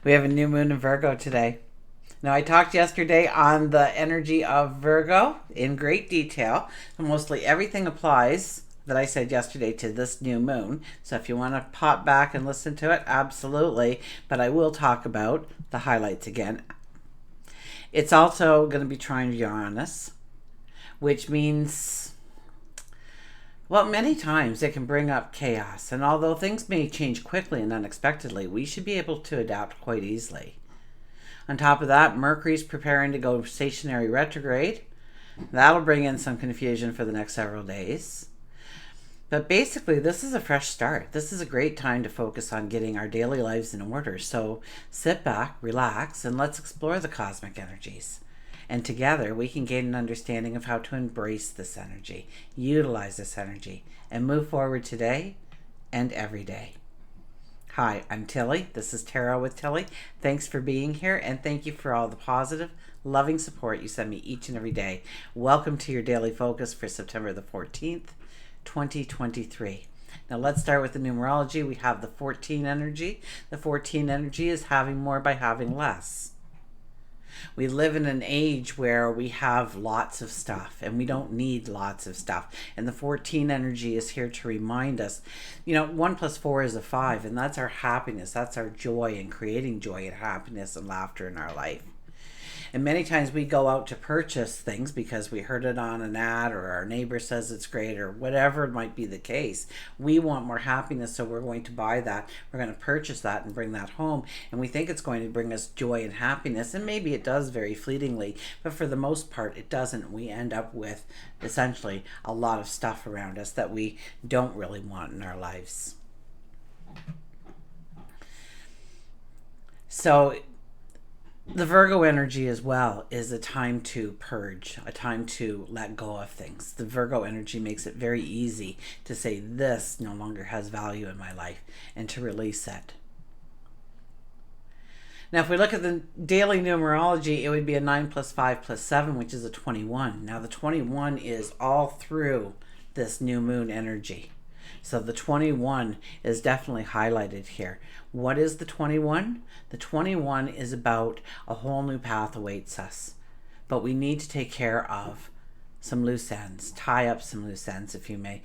We have a new moon in Virgo today. Now, I talked yesterday on the energy of Virgo in great detail. Mostly everything applies that I said yesterday to this new moon. So if you want to pop back and listen to it, absolutely. But I will talk about the highlights again. It's also going to be trine Uranus, which means, well, many times it can bring up chaos. And although things may change quickly and unexpectedly, we should be able to adapt quite easily. On top of that, Mercury's preparing to go stationary retrograde. That'll bring in some confusion for the next several days. But basically, this is a fresh start. This is a great time to focus on getting our daily lives in order. So sit back, relax, and let's explore the cosmic energies. And together, we can gain an understanding of how to embrace this energy, utilize this energy, and move forward today and every day. Hi, I'm Tilly. This is Tarot with Tilly. Thanks for being here, and thank you for all the positive, loving support you send me each and every day. Welcome to your daily focus for September the 14th, 2023. Now let's start with the numerology. We have the 14 energy. The 14 energy is having more by having less. We live in an age where we have lots of stuff and we don't need lots of stuff. And the 14 energy is here to remind us, 1 plus 4 is a 5, and that's our happiness. That's our joy in creating joy and happiness and laughter in our life. And many times we go out to purchase things because we heard it on an ad or our neighbor says it's great or whatever might be the case. We want more happiness, so we're going to buy that. We're going to purchase that and bring that home. And we think it's going to bring us joy and happiness. And maybe it does very fleetingly, but for the most part, it doesn't. We end up with essentially a lot of stuff around us that we don't really want in our lives. So the Virgo energy as well is a time to purge, a time to let go of things. The Virgo energy makes it very easy to say this no longer has value in my life and to release it. Now, if we look at the daily numerology, it would be a 9 plus 5 plus 7, which is a 21. Now, the 21 is all through this new moon energy. So the 21 is definitely highlighted here. What is the 21? The 21 is about a whole new path awaits us. But we need to take care of some loose ends, tie up some loose ends, if you may,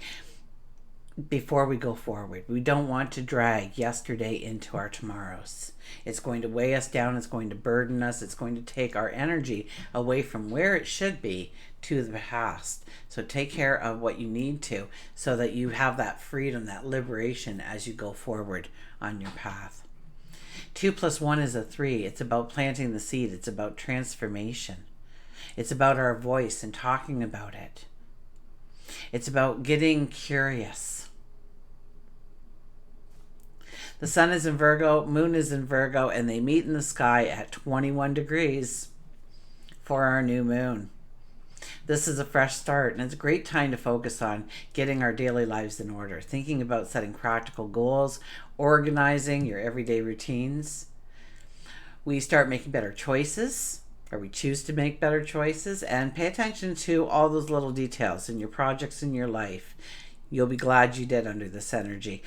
before we go forward. We don't want to drag yesterday into our tomorrows. It's going to weigh us down. It's going to burden us. It's going to take our energy away from where it should be to the past. So take care of what you need to so that you have that freedom, that liberation as you go forward on your path. 2 plus 1 is a 3. It's about planting the seed. It's about transformation. It's about our voice and talking about it. It's about getting curious. The sun is in Virgo, moon is in Virgo, and they meet in the sky at 21 degrees for our new moon. This is a fresh start, and it's a great time to focus on getting our daily lives in order, thinking about setting practical goals, organizing your everyday routines. We start making better choices, or we choose to make better choices, and pay attention to all those little details in your projects in your life. You'll be glad you did under this energy.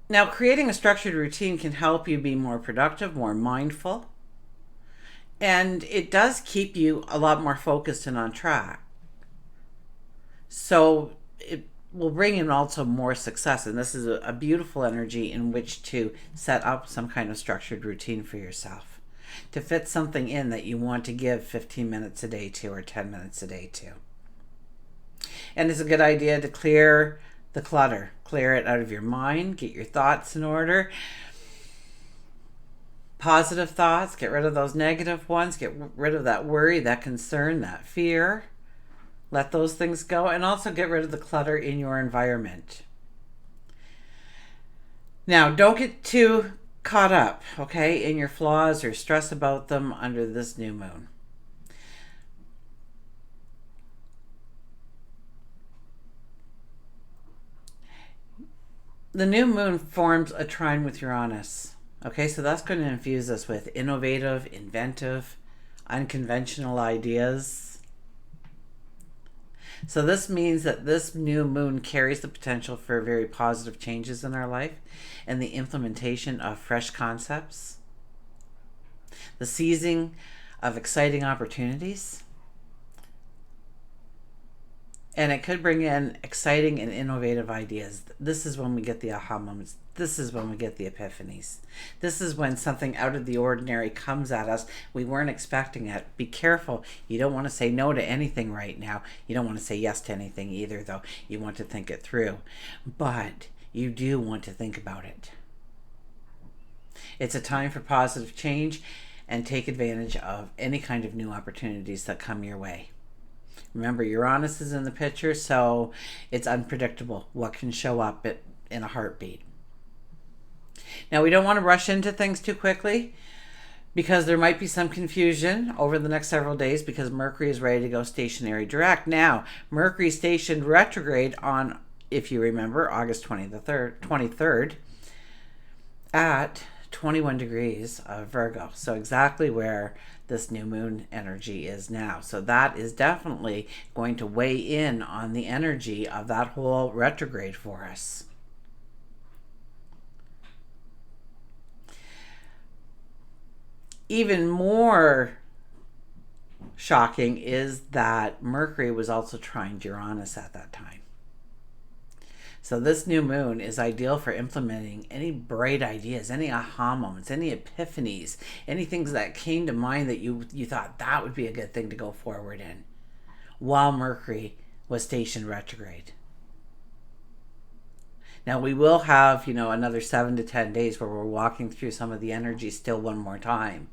Now, creating a structured routine can help you be more productive, more mindful, and it does keep you a lot more focused and on track. So it will bring in also more success, and this is a beautiful energy in which to set up some kind of structured routine for yourself, to fit something in that you want to give 15 minutes a day to or 10 minutes a day to. And it's a good idea to clear the clutter, clear it out of your mind, get your thoughts in order. Positive thoughts, get rid of those negative ones, get rid of that worry, that concern, that fear. Let those things go, and also get rid of the clutter in your environment. Now, don't get too caught up, okay, in your flaws or stress about them under this new moon. The new moon forms a trine with Uranus. Okay, so that's going to infuse us with innovative, inventive, unconventional ideas. So this means that this new moon carries the potential for very positive changes in our life and the implementation of fresh concepts, the seizing of exciting opportunities, and it could bring in exciting and innovative ideas. This is when we get the aha moments. This is when we get the epiphanies. This is when something out of the ordinary comes at us. We weren't expecting it. Be careful. You don't want to say no to anything right now. You don't want to say yes to anything either, though. You want to think it through. But you do want to think about it. It's a time for positive change, and take advantage of any kind of new opportunities that come your way. Remember, Uranus is in the picture, so it's unpredictable what can show up in a heartbeat. Now, we don't want to rush into things too quickly because there might be some confusion over the next several days because Mercury is ready to go stationary direct. Now, Mercury stationed retrograde on, if you remember, August 23rd at 21 degrees of Virgo. So exactly where this new moon energy is now. So that is definitely going to weigh in on the energy of that whole retrograde for us. Even more shocking is that Mercury was also trine Uranus at that time. So this new moon is ideal for implementing any bright ideas, any aha moments, any epiphanies, any things that came to mind that you thought that would be a good thing to go forward in while Mercury was stationed retrograde. Now we will have, another 7 to 10 days where we're walking through some of the energy still one more time.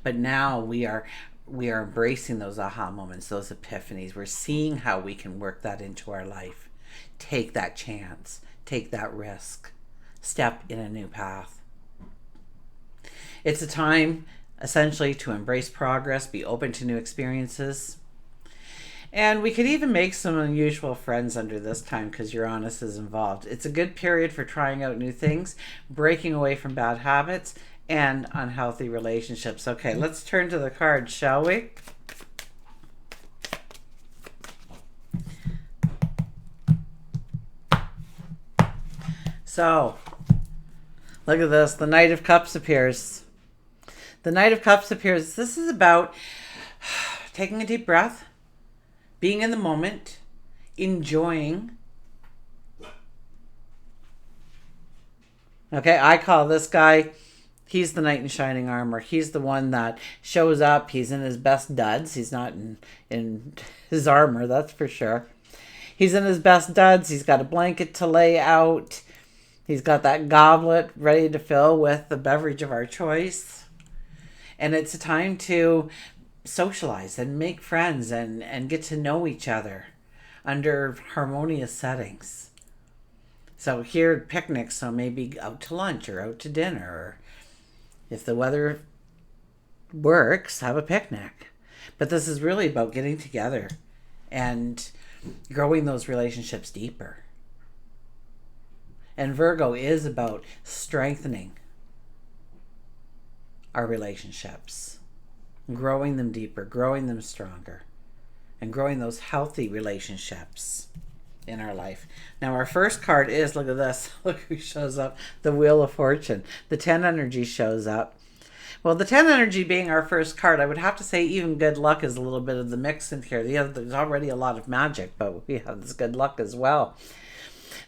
But now we are embracing those aha moments, those epiphanies. We're seeing how we can work that into our life. Take that chance, take that risk, step in a new path. It's a time essentially to embrace progress, be open to new experiences. And we could even make some unusual friends under this time because Uranus is involved. It's a good period for trying out new things, breaking away from bad habits, and unhealthy relationships. Okay, let's turn to the cards, shall we? So, look at this. The Knight of Cups appears. The Knight of Cups appears. This is about taking a deep breath, being in the moment, enjoying. Okay, I call this guy, he's the knight in shining armor. He's the one that shows up. He's in his best duds. He's not in his armor, that's for sure. He's in his best duds. He's got a blanket to lay out. He's got that goblet ready to fill with the beverage of our choice. And it's a time to socialize and make friends and get to know each other under harmonious settings. So here, picnics, so maybe out to lunch or out to dinner. Or if the weather works, have a picnic. But this is really about getting together and growing those relationships deeper. And Virgo is about strengthening our relationships, growing them deeper, growing them stronger, and growing those healthy relationships in our life. Now our first card is, look at this, look who shows up, the Wheel of Fortune. The 10 energy shows up. Well, the 10 energy being our first card, I would have to say even good luck is a little bit of the mix in here. There's already a lot of magic, but we have this good luck as well.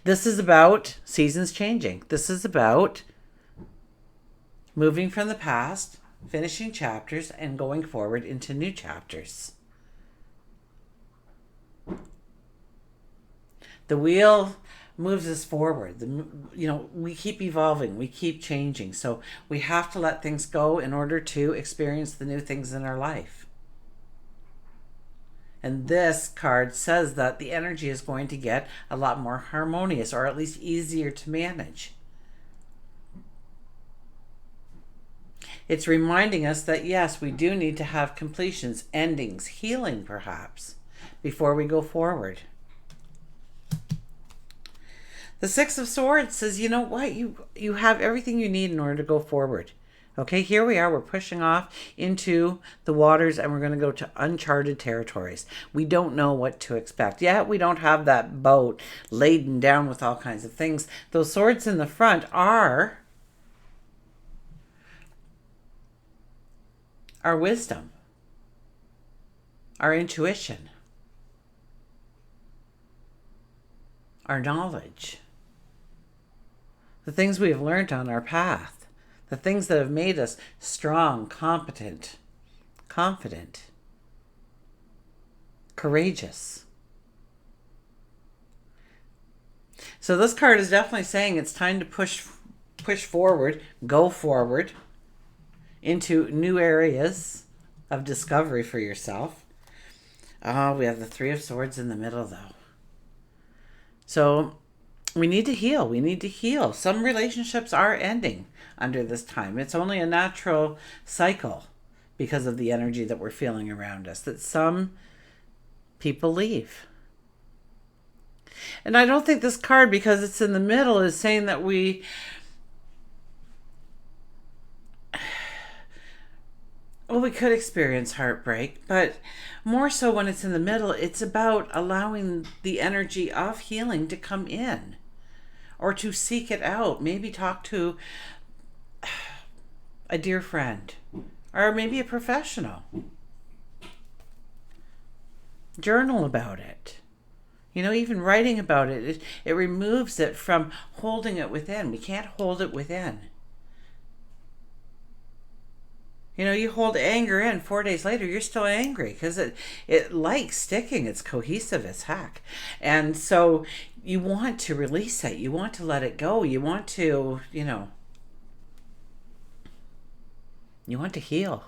This is about seasons changing. This is about moving from the past, finishing chapters, and going forward into new chapters. The wheel moves us forward. We keep evolving, we keep changing. So we have to let things go in order to experience the new things in our life. And this card says that the energy is going to get a lot more harmonious, or at least easier to manage. It's reminding us that yes, we do need to have completions, endings, healing perhaps, before we go forward. The Six of Swords says, you know what? You have everything you need in order to go forward. Okay, here we are. We're pushing off into the waters and we're going to go to uncharted territories. We don't know what to expect. Yet we don't have that boat laden down with all kinds of things. Those swords in the front are our wisdom, our intuition, our knowledge, the things we've learned on our path, the things that have made us strong, competent, confident, courageous. So this card is definitely saying it's time to push forward, go forward into new areas of discovery for yourself. Oh, we have the Three of Swords in the middle though. So we need to heal. We need to heal. Some relationships are ending under this time. It's only a natural cycle because of the energy that we're feeling around us, that some people leave. And I don't think this card, because it's in the middle, is saying that we could experience heartbreak, but more so when it's in the middle, it's about allowing the energy of healing to come in or to seek it out. Maybe talk to a dear friend or maybe a professional. Journal about it. Even writing about it, it removes it from holding it within. We can't hold it within. You hold anger in, 4 days later, you're still angry because it likes sticking. It's cohesive as heck. And so you want to release it. You want to let it go. You want to, you want to heal.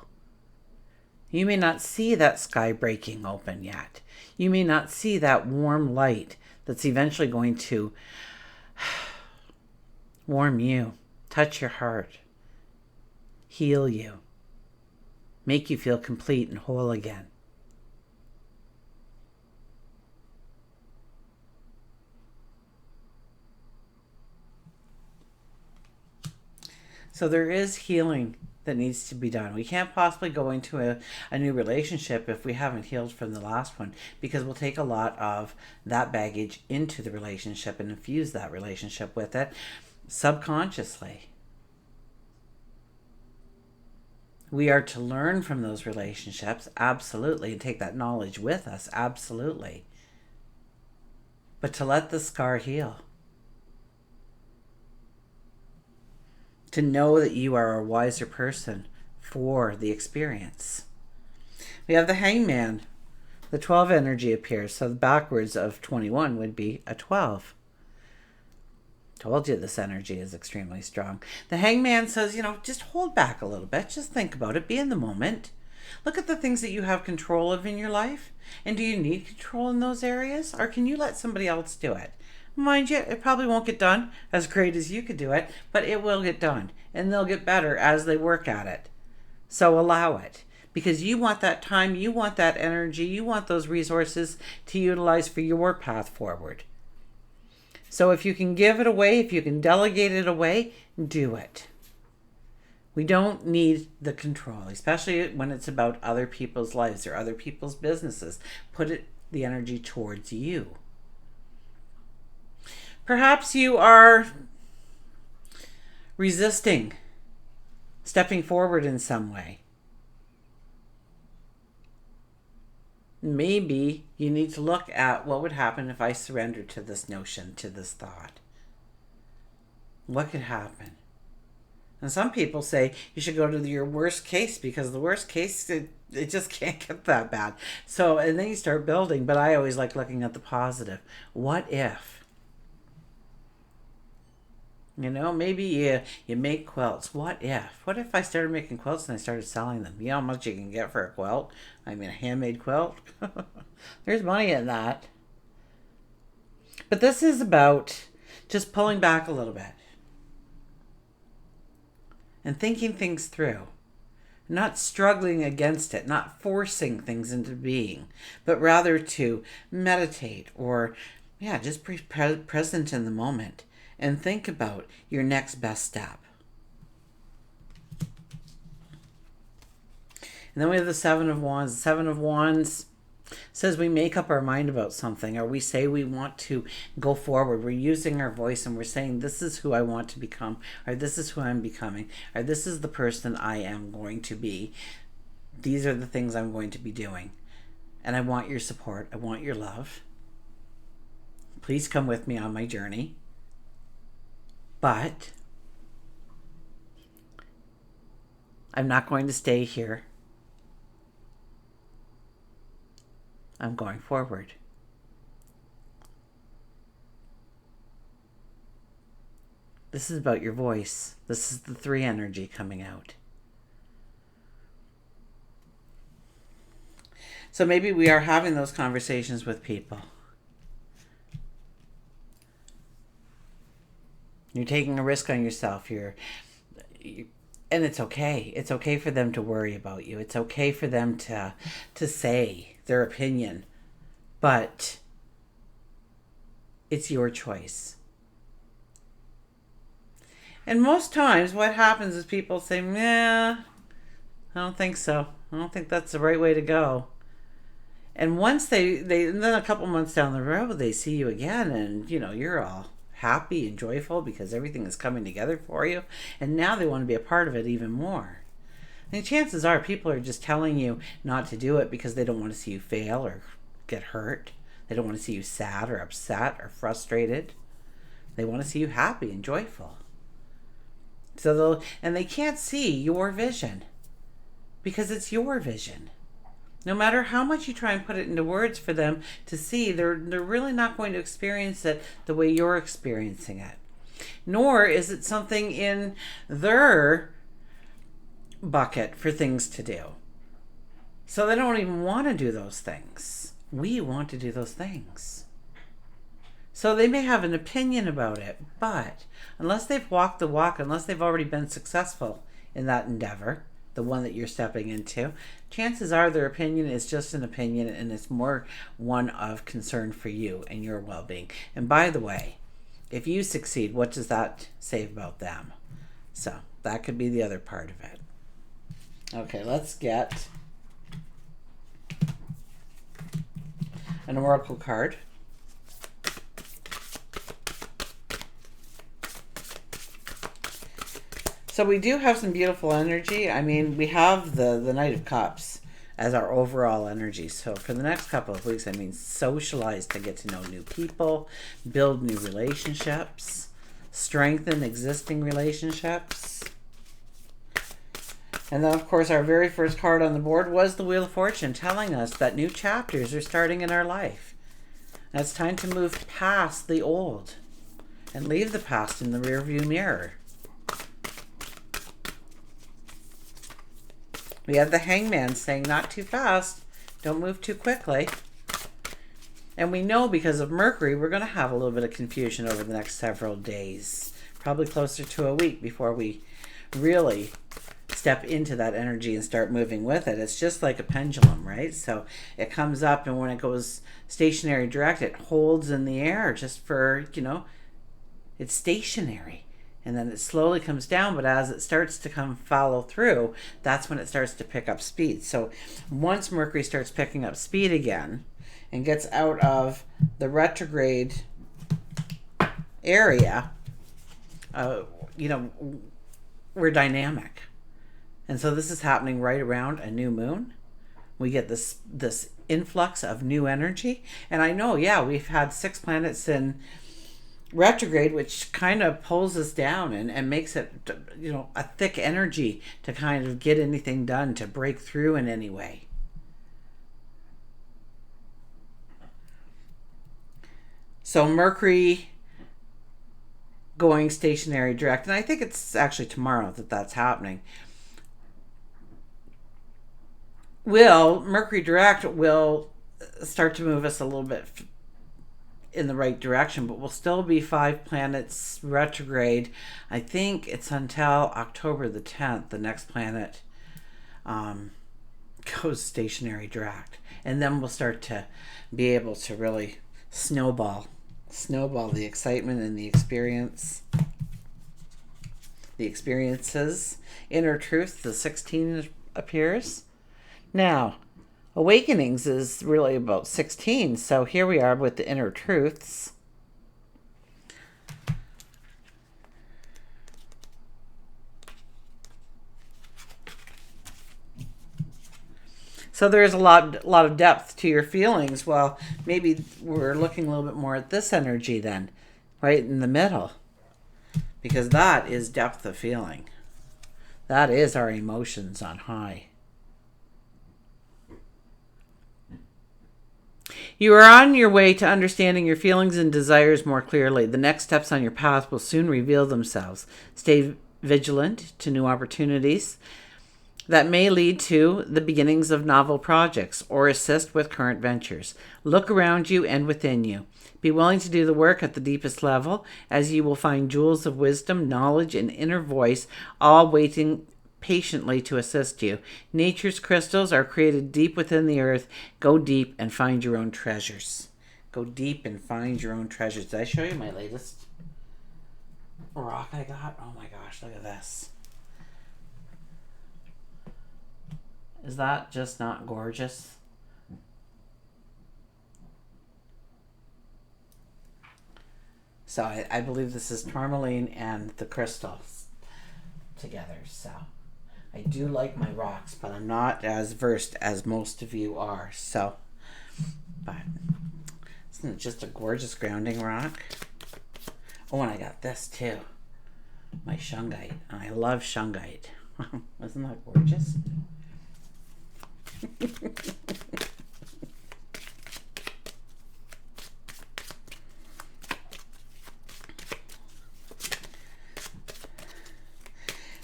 You may not see that sky breaking open yet. You may not see that warm light that's eventually going to warm you, touch your heart, heal you, make you feel complete and whole again. So there is healing that needs to be done. We can't possibly go into a new relationship if we haven't healed from the last one, because we'll take a lot of that baggage into the relationship and infuse that relationship with it subconsciously. We are to learn from those relationships, absolutely, and take that knowledge with us, absolutely. But to let the scar heal. To know that you are a wiser person for the experience. We have the Hangman. The 12 energy appears, so the backwards of 21 would be a 12. Told you this energy is extremely strong. The Hangman says, just hold back a little bit. Just think about it. Be in the moment. Look at the things that you have control of in your life. And do you need control in those areas? Or can you let somebody else do it? Mind you, it probably won't get done as great as you could do it, but it will get done. And they'll get better as they work at it. So allow it. Because you want that time, you want that energy, you want those resources to utilize for your path forward. So if you can give it away, if you can delegate it away, do it. We don't need the control, especially when it's about other people's lives or other people's businesses. Put the energy towards you. Perhaps you are resisting stepping forward in some way. Maybe you need to look at what would happen if I surrendered to this notion, to this thought. What could happen? And some people say you should go to your worst case, because the worst case, it just can't get that bad. So, and then you start building, but I always like looking at the positive. What if? Maybe you make quilts. What if? What if I started making quilts and I started selling them? You know how much you can get for a quilt? I mean, a handmade quilt? There's money in that. But this is about just pulling back a little bit and thinking things through. Not struggling against it, not forcing things into being, but rather to meditate or, just be present in the moment and think about your next best step. And then we have the Seven of Wands. The Seven of Wands says we make up our mind about something, or we say we want to go forward. We're using our voice and we're saying, this is who I want to become, or this is who I'm becoming, or this is the person I am going to be. These are the things I'm going to be doing. And I want your support. I want your love. Please come with me on my journey. But I'm not going to stay here. I'm going forward. This is about your voice. This is the 3 energy coming out. So maybe we are having those conversations with people. You're taking a risk on yourself. And it's okay. It's okay for them to worry about you. It's okay for them to say their opinion. But it's your choice. And most times what happens is people say, nah, I don't think so. I don't think that's the right way to go. And once and then a couple months down the road, they see you again and, you're all happy and joyful because everything is coming together for you. And now they want to be a part of it even more. And chances are people are just telling you not to do it because they don't want to see you fail or get hurt. They don't want to see you sad or upset or frustrated. They want to see you happy and joyful. So they can't see your vision because it's your vision. No matter how much you try and put it into words for them to see, they're really not going to experience it the way you're experiencing it. Nor is it something in their bucket for things to do. So they don't even want to do those things. We want to do those things. So they may have an opinion about it, but unless they've walked the walk, unless they've already been successful in that endeavor, the one that you're stepping into, chances are their opinion is just an opinion and it's more one of concern for you and your well-being. And by the way, if you succeed, what does that say about them? So that could be the other part of it. Okay, let's get an oracle card. So we do have some beautiful energy. I mean, we have the Knight of Cups as our overall energy. So for the next couple of weeks, socialize to get to know new people, build new relationships, strengthen existing relationships. And then, of course, our very first card on the board was the Wheel of Fortune, telling us that new chapters are starting in our life. And it's time to move past the old and leave the past in the rearview mirror. We have the Hangman saying, not too fast, don't move too quickly. And we know because of Mercury, we're going to have a little bit of confusion over the next several days. Probably closer to a week before we really step into that energy and start moving with it. It's just like a pendulum, right? So it comes up and when it goes stationary direct, it holds in the air just for, it's stationary. And then it slowly comes down, but as it starts to follow through, that's when it starts to pick up speed. So once Mercury starts picking up speed again and gets out of the retrograde area, we're dynamic. And so this is happening right around a new moon. We get this influx of new energy. And I know, we've had 6 planets in retrograde, which kind of pulls us down and makes it, a thick energy to kind of get anything done, to break through in any way. So Mercury going stationary direct, and I think it's actually tomorrow that's happening. Mercury direct will start to move us a little bit in the right direction, but we'll still be 5 planets retrograde. I think it's until October the 10th, the next planet goes stationary direct. And then we'll start to be able to really snowball the excitement and the experiences. Inner truth, the 16 appears. Now, awakenings is really about 16. So here we are with the inner truths. So there's a lot of depth to your feelings. Well, maybe we're looking a little bit more at this energy then, right in the middle. Because that is depth of feeling. That is our emotions on high. You are on your way to understanding your feelings and desires more clearly. The next steps on your path will soon reveal themselves. Stay vigilant to new opportunities that may lead to the beginnings of novel projects or assist with current ventures. Look around you and within you. Be willing to do the work at the deepest level, as you will find jewels of wisdom, knowledge, and inner voice, all waiting patiently to assist you. Nature's crystals are created deep within the earth. Go deep and find your own treasures. Go deep and find your own treasures. Did I show you my latest rock I got? Oh my gosh, look at this. Is that just not gorgeous? So I believe this is tourmaline and the crystals together. So I do like my rocks, but I'm not as versed as most of you are. So, but isn't it just a gorgeous grounding rock? Oh, and I got this too. My shungite. And I love shungite. Isn't that gorgeous?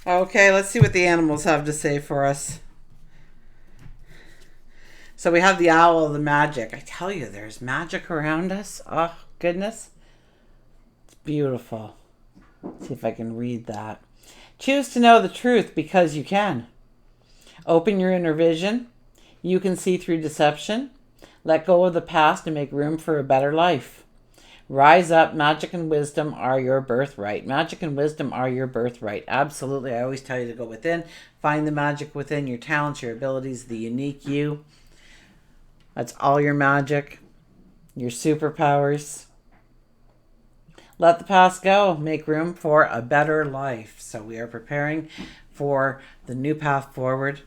Okay, let's see what the animals have to say for us. So we have the owl, the magic. I tell you, there's magic around us. Oh, goodness. It's beautiful. Let's see if I can read that. Choose to know the truth because you can. Open your inner vision. You can see through deception. Let go of the past and make room for a better life. Rise up. Magic and wisdom are your birthright. Magic and wisdom are your birthright. Absolutely. I always tell you to go within. Find the magic within, your talents, your abilities, the unique you. That's all your magic. Your superpowers. Let the past go. Make room for a better life. So we are preparing for the new path forward.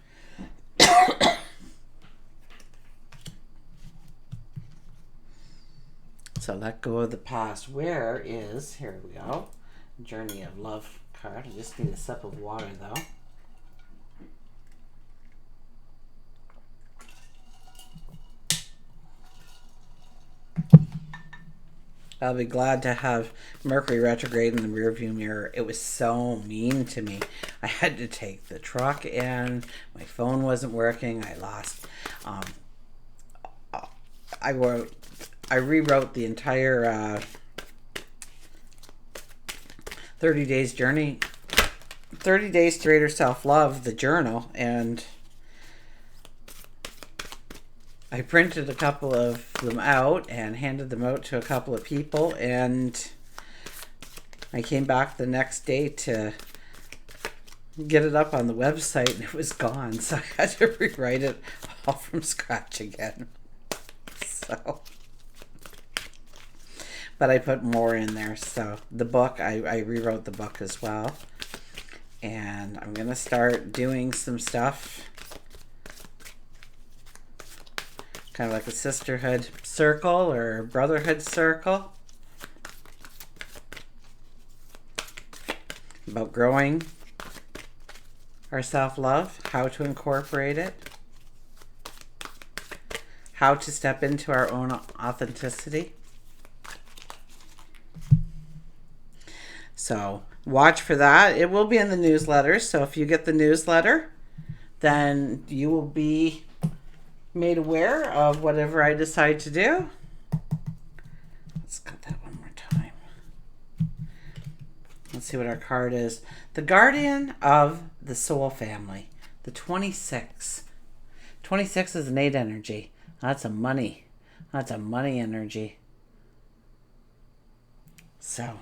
So let go of the past. Where is, here we go, Journey of Love card. I just need a sip of water though. I'll be glad to have Mercury retrograde in the rearview mirror. It was so mean to me. I had to take the truck in. My phone wasn't working. I lost. I rewrote the entire 30 days journey, 30 days to greater self-love, the journal, and I printed a couple of them out and handed them out to a couple of people, and I came back the next day to get it up on the website and it was gone, so I had to rewrite it all from scratch again. So, but I put more in there. So the book, I rewrote the book as well, and I'm gonna start doing some stuff kind of like a sisterhood circle or brotherhood circle about growing our self-love, how to incorporate it, how to step into our own authenticity. So watch for that. It will be in the newsletter. So if you get the newsletter, then you will be made aware of whatever I decide to do. Let's cut that one more time. Let's see what our card is. The Guardian of the Soul Family. The 26. 26 is an 8 energy. That's a money. That's a money energy. So,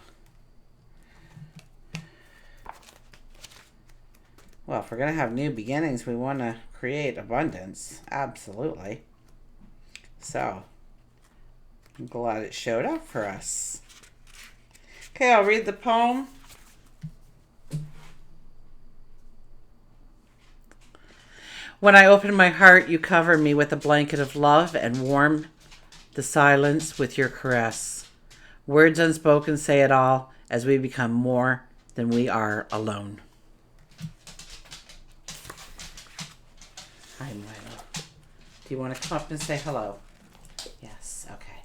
Well, if we're going to have new beginnings, we want to create abundance. Absolutely. So, I'm glad it showed up for us. Okay, I'll read the poem. When I open my heart, you cover me with a blanket of love and warm the silence with your caress. Words unspoken say it all as we become more than we are alone. Hi, Milo. Do you want to come up and say hello? Yes, okay.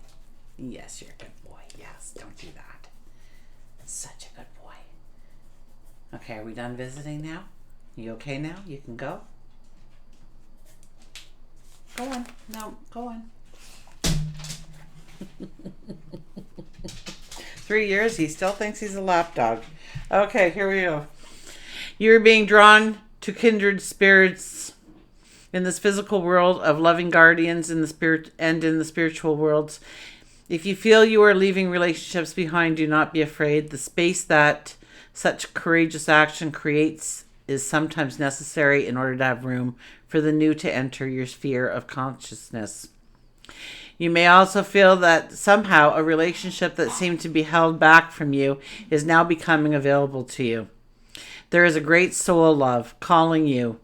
Yes, you're a good boy. Yes, don't do that. Such a good boy. Okay, are we done visiting now? You okay now? You can go? Go on. No, go on. 3 years, he still thinks he's a lapdog. Okay, here we go. You're being drawn to kindred spirits in this physical world of loving guardians in the spirit and in the spiritual worlds. If you feel you are leaving relationships behind, do not be afraid. The space that such courageous action creates is sometimes necessary in order to have room for the new to enter your sphere of consciousness. You may also feel that somehow a relationship that seemed to be held back from you is now becoming available to you. There is a great soul love calling you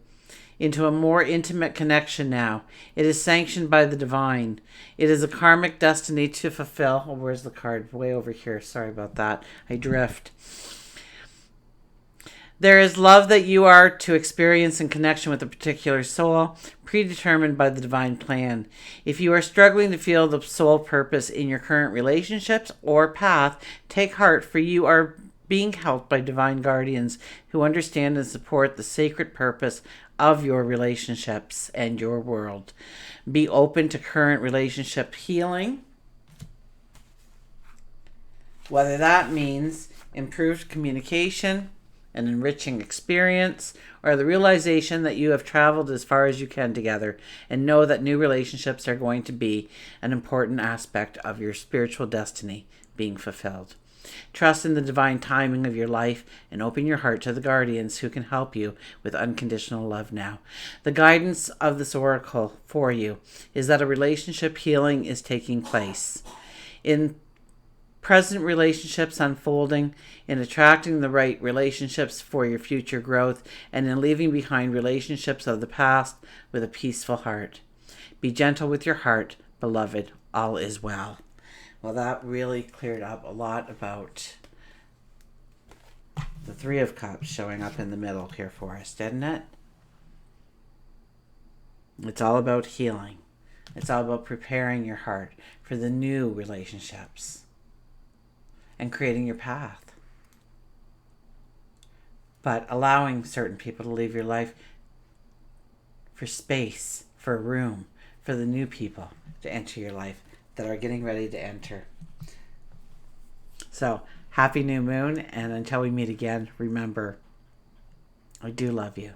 into a more intimate connection now. It is sanctioned by the divine. It is a karmic destiny to fulfill. Oh, where's the card? Way over here. Sorry about that. I drift. There is love that you are to experience in connection with a particular soul, predetermined by the divine plan. If you are struggling to feel the soul purpose in your current relationships or path, take heart, for you are being helped by divine guardians who understand and support the sacred purpose of your relationships and your world. Be open to current relationship healing, whether that means improved communication, an enriching experience, or the realization that you have traveled as far as you can together, and know that new relationships are going to be an important aspect of your spiritual destiny being fulfilled. Trust in the divine timing of your life and open your heart to the guardians who can help you with unconditional love now. The guidance of this oracle for you is that a relationship healing is taking place. In present relationships unfolding, in attracting the right relationships for your future growth, and in leaving behind relationships of the past with a peaceful heart. Be gentle with your heart, beloved. All is well. Well, that really cleared up a lot about the Three of Cups showing up in the middle here for us, didn't it? It's all about healing. It's all about preparing your heart for the new relationships and creating your path. But allowing certain people to leave your life for space, for room, for the new people to enter your life that are getting ready to enter. So, happy new moon, and until we meet again, remember, I do love you.